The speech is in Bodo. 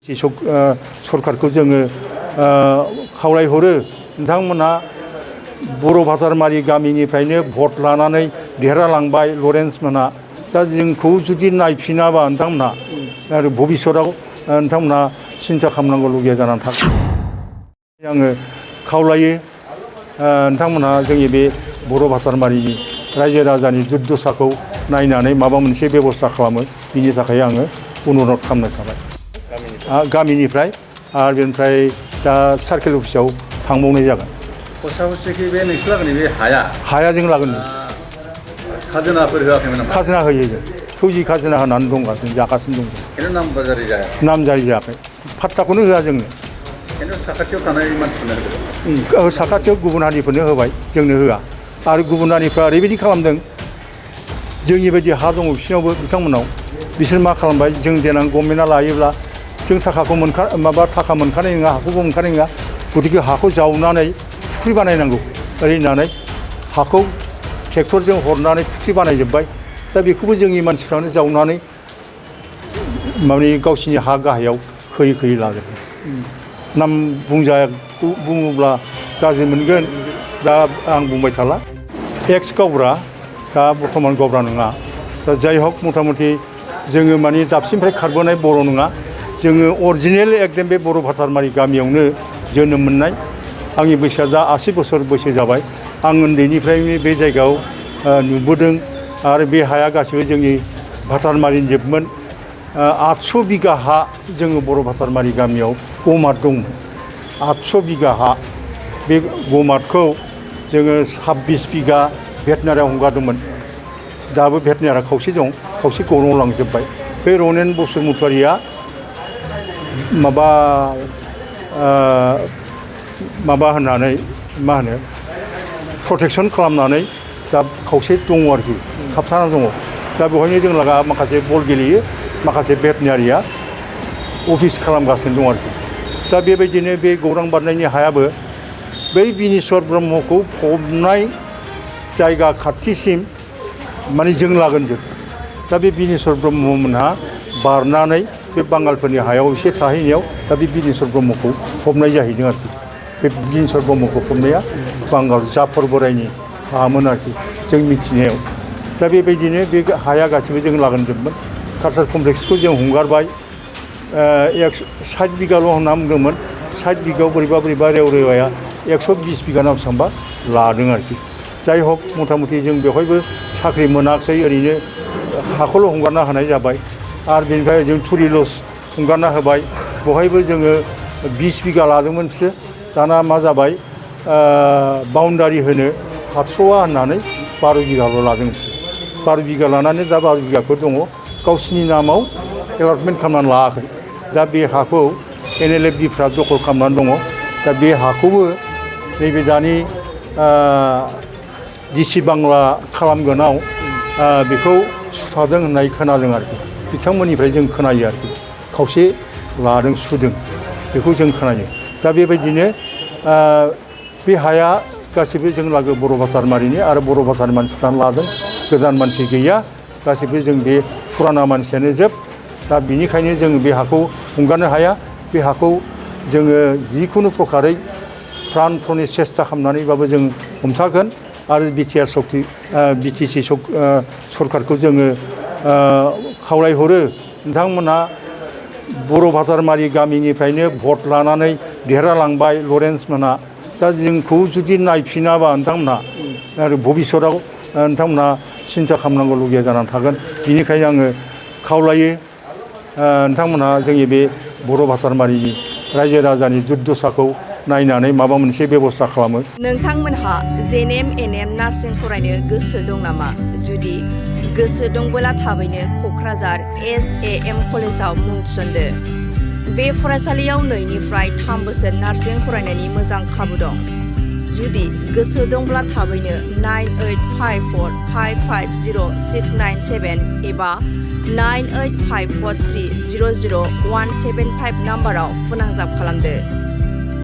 सरकारखौ जोङो खावलायहरो नोंथांमोना बर' भासारमारि गामिनिफ्रायनो भट लानानै देरहालांबाय लरेन्स मोना दा जोंखौ जुदि नायफिनाबा नोंथांमोना आरो भबिष्यताव नोंथांमोना सिन्था खालामनांगौ लगिया जानानै थागोन। आङो खावलायो नोंथांमोना जोंनि बे बर' भासारमारिनि रायजो राजानि दुर्दशाखौ नायनानै माबा मोनसे बेबस्था खालामो बिनि थाखाय आङो अनुरद खालामनो थाबाय गामिनिफ्राय आरो बेनिफ्राय दा सार्केल अफिसाव थांबावनाय जागोन। खसाखौसो बे नोंसोर लागोनि बे हाया जों लागोन खाजोनाफोर होआखैमोन नामा? खाजोना होयो जों फौजि खाजोना होनानै दंगासिनो जागासिनो दं। खिन्थु नाम जारि जाया नाम जारि जायाखै फात्ताखौनो होआ जोंनो। खिन्थु साखाथियाव थानाय मानसिफोरनो होदों। साखाथियाव गुबुन हारिफोरनो होबाय जोंनो होआ आरो गुबुन हारिफ्रा ओरैबायदि खालामदों जोंनि बायदि हा दङ बिसोरनावबो बिथांमोनाव बिसोर मा खालामबाय जों देनां गभर्नमेन्टआ लायोब्ला जों थाखाखौ थाखा मोनखानाय नङा हाखौबो मोनखानाय नङा गतिके हाखौ जावनानै फुख्रि बानायनांगौ ओरै होननानै हाखौ ट्रेक्टरजों हरनानै फुख्रि बानायजोब्बाय दा बेखौबो जोंनि मानसिफ्रानो जावनानै माने गावसिनि हा गाहायाव खोयै खोयै लाजोबबाय। नाम बुङोब्ला गाज्रि मोनगोन दा आं बुंबाय थाला एक्स गावब्रा दा बर्थमान गावब्रा नङा दा जाय हक मथा मथि जोङो माने दाबसिनिफ्राय खारबोनाय बर' नङा जोङो अरिजिनेल एकदम बे बर' भासारमारि गामियावनो जोनोम मोननाय आंनि बैसोआ दा 80 बोसोर बैसो जाबाय आं उन्दैनिफ्रायनो बे जायगायाव नुबोदों आरो बे हाया गासिबो जोंनि भासारमारिनि जोबमोन 800 बिगा हा जोङो बर' भासारमारि गामियाव गमाद दंमोन 800 बिगा हा बे गमादखौ जोङो 26 बिगा भेटनारियाव हगारदोंमोन दाबो भेटनारिया खावसे दं खावसे गौराङाव लांजोब्बाय बे रनेन बसुमतारिया माबा होननानै मा होनो प्रटेकसन खालामनानै दा खावसे दङ आरोखि थाबथानानै दङ दा बेवहायनो जों लागा माखासे बल गेलेयो माखासे भेटनारिया अफिस खालामगासिनो दं आरोखि दा बेबायदिनो बे गौरां बारनायनि हायाबो बै बिनेस्वर ब्रह्मखौ फबनाय जायगा खाथिसिम माने जों लागोनजों दा बे बिनेस्वर ब्रह्ममोनहा बारनानै बे बांगालफोरनि हायाव एसे थाहैनायाव दा बे बिनेस्वर ब्रह्मखौ फबनाय जाहैदों आरोखि बे बिनेस्वर ब्रह्मखौ फबनाया बांगाल जाफर बोराइनि हामोन आरोखि जों मिथिनायाव दा बेबायदिनो बे हाया गासिबो जों लागोनजोबमोन कालचार कमप्लेक्सखौ जों हंगारबाय 60 बिगाल' होनना बुंदोंमोन 60 बिगायाव बोरैबा रेवाया 120 बिगा ना बेसेबांबा लादों आरोखि जाय हक मथा मथि जों बेवहायबो साख्रि मोनाखै ओरैनो हाखौल' हंगारना होनाय जाबाय आरो बेनिफ्राय जों थुरिलस हंगारना होबाय बेवहायबो जोङो 20 बिगा लादोंमोनसो दाना मा जाबाय बाउन्डारि होनो हाथ'वा होननानै 12 बिगाल' लादों 12 बिगा लानानै दा 12 बिगाफोर दङ गावसिनि नामाव एलटमेन्ट खालामनानै लायाखै दा बे हाखौ NLFDफ्रा दखल खालामनानै दङ दा बे हाखौबो नैबे दानि डिसि बांला खालामगोनाव बेखौ सुफादों होननाय खोनादों आरोखि बिथांमोननिफ्राय जों खोनायो आरोखि खावसे लादों सुदों बेखौ जों खोनायो दा बेबायदिनो बे हाया गासिबो जों लागो बर' भासारमारिनि आरो बर' भासानि मानसिफ्रानो लादों गोदान मानसि गैया गासिबो जों बे फुराना मानसियानो जोब दा बिनिखायनो जों बे हाखौ हंगारनो हाया बे हाखौ जोङो जिखुनु प्रकारै प्राणपणे सेस्था खालामनानैबाबो जों हमथागोन आरो बिटिसि सरकारखौ जोङो खावलायहरो नोंथांमोना बर' भासारमारि गामिनिफ्रायनो भट लानानै देरहालांबाय लरेन्स मोना दा जोंखौ जुदि नायफिनाबा नोंथांमोना आरो भबिष्यताव नोंथांमोना सिन्था खालामनांगौ लगिया जानानै थागोन बिनिखायनो आङो खावलायो नोंथांमोना जोंनि बे बर' भासारमारिनि रायजो राजानि दुर्दशाखौ नायनानै माबा मोनसे बेबस्था खालामो। नोंथांमोनहा JNM NM नार्सिं फरायनो गोसो दं नामा? जुदि गोसो दंबोला थाबैनो क'क्राझार SAM कलेजाव मुं थिसनदो। बे फरायसालियाव 2 निफ्राय 3 बोसोर नार्सिं फरायनायनि मोजां खाबु दं। जुदि गोसो दंब्ला थाबैनो 9854550697 एबा 9854300175 नाम्बाराव फोनांजाब खालामदो।